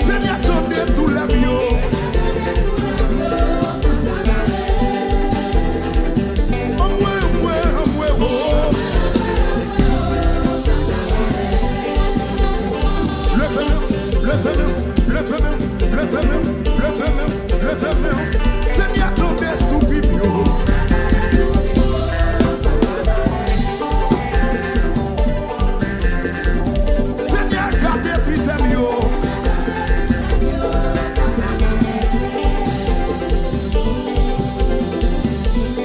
Seigneur, attendez tout la bio. Seigneur, attendez sous Bibio. Seigneur, gardez puis c'est mieux.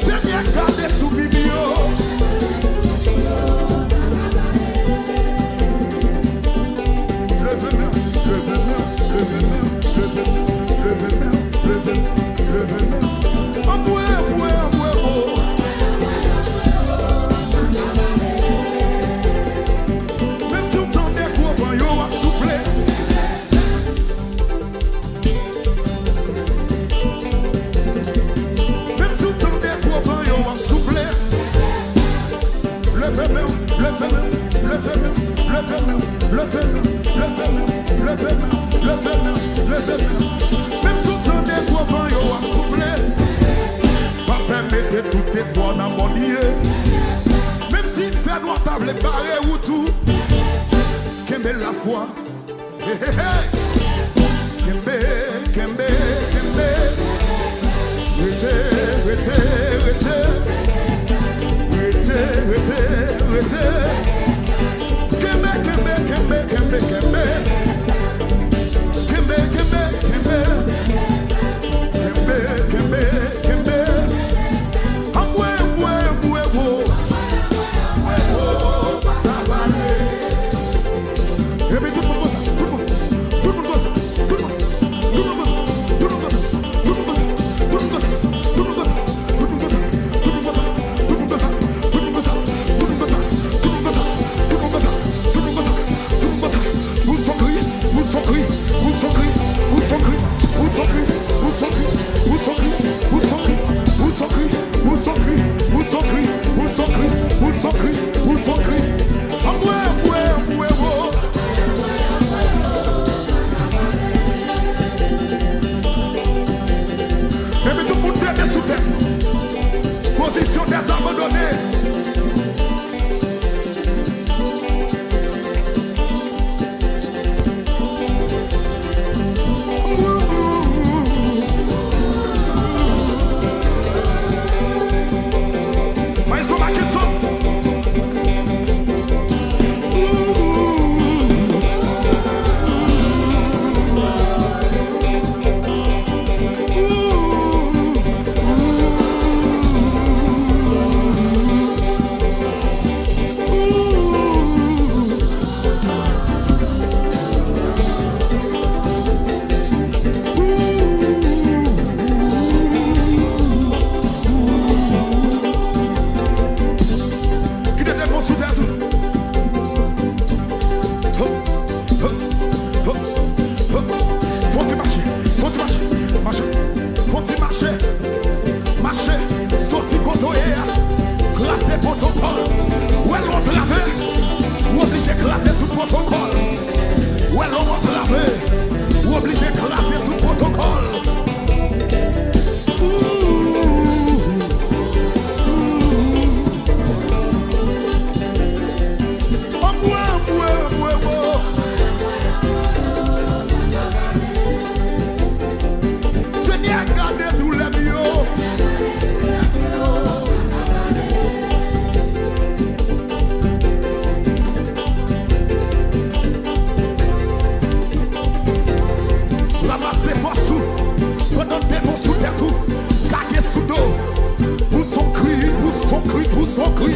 Seigneur, gardez sous Bibio. Levez-moi. Même si on tend des gros vents, yo a soufflé. Même si on tend des gros vents, yo a soufflé. Levez-moi. Même si on tend des gros vents, yo a soufflé. Pas permettre tout espoir dans mon lieu. Même si fait noir table barré ou tout. Kembe la foi. Kembe. Rete. Kembe. Position des abandonnés. Son cri.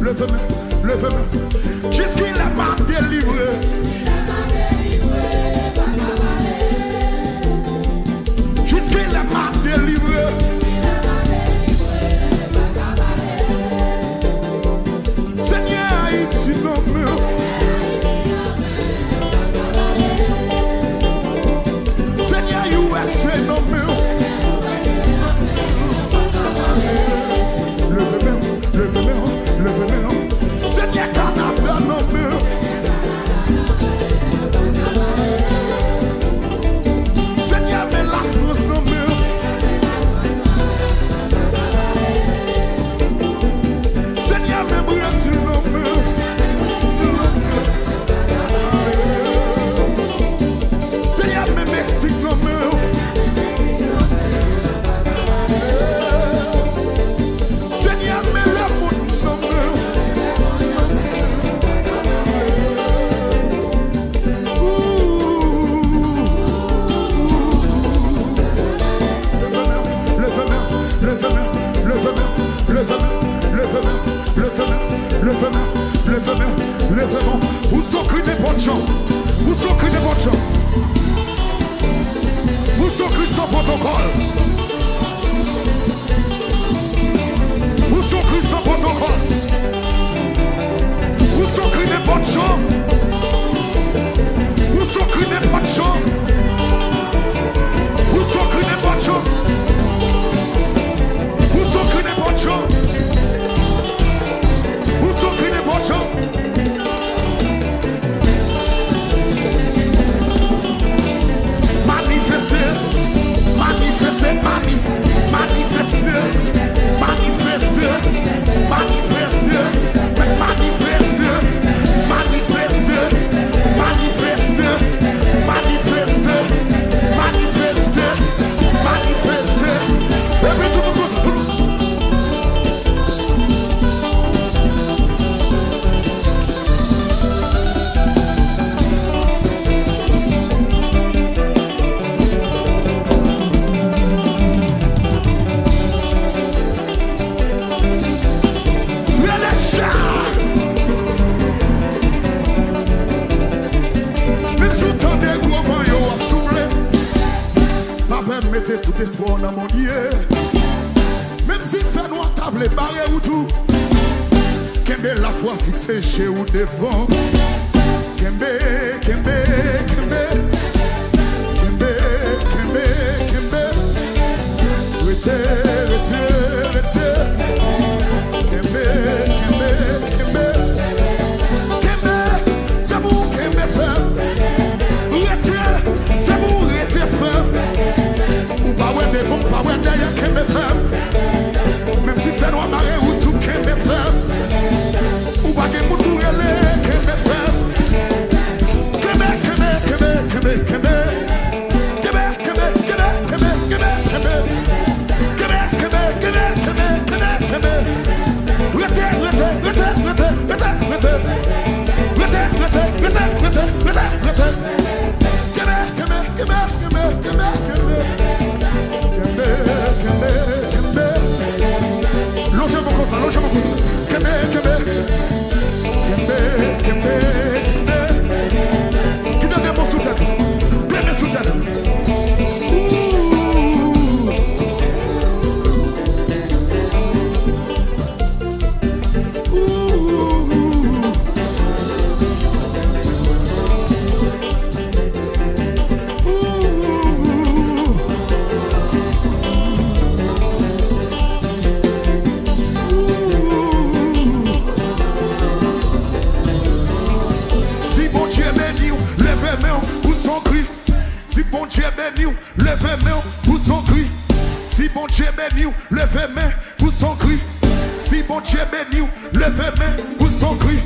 levez-moi, levez-moi. Jusqu'il m'a délivré. Jusqu'il m'a délivré. Seigneur Haïti non mur. Seigneur USA non mur. Levez-moi, levez-moi, levez-moi. Seigneur Canada non mur. Seigneur mais la France non mur. Seigneur mais Brésil non mur. Seigneur mais Mexique non mur. Seigneur mais le monde non mur. Levez-moi, vous sacrez des bonnes gens, vous sacrez des bonnes gens, vous sacrez sans protocole, vous sacrez sans protocole, vous sacrez des bonnes gens, vous sacrez des bonnes gens, vous sacrez des bonnes gens, vous sacrez des bonnes gens. Vous sacrez des bonnes gens. Manifestez, manifestez, manifestez, manifestez, manifestez, manifestez, manifestez, manifestez, manifestez, manifestez, manifestez. Every tout le monde. Mettez tout espoir dans mon Dieu. Même si fait noir table barré ou tout. Kembe la foi fixée chez ou devant. Kembe, Kembe, Kembe. Kembe, Kembe, Kembe. Rete, rete, rete. Kembe, Kembe, Kembe. Kembe, c'est vous Kembe femme. Rete, c'est vous rete femme. Pas ouais devant, pas ouais derrière, qu'elle me fait. Même si fait noir marée ou tout, qu'elle me fait. Ou pas que moutou relé, qu'elle me fait. Kembe, kembe, kembe, kembe, kembe. Kembe, kembe, kembe, kembe, kembe, kembe. Kembe, kembe, kembe, kembe, kembe, kembe. Rete, rete, rete, rete, rete, rete. Rete, rete, rete, rete, rete, rete. Kembe, kembe, kembe, kembe, kembe, kembe. Longez mon confort, longez mon confort. Kembe, Kembe. Kembe, Kembe, Kembe. Qui donne des mots sous tête. Plein de sous tête. Bon Dieu béni, levez main pour son cri. Si bon Dieu béni, levez main pour son cri. Si bon Dieu béni, levez main pour son cri.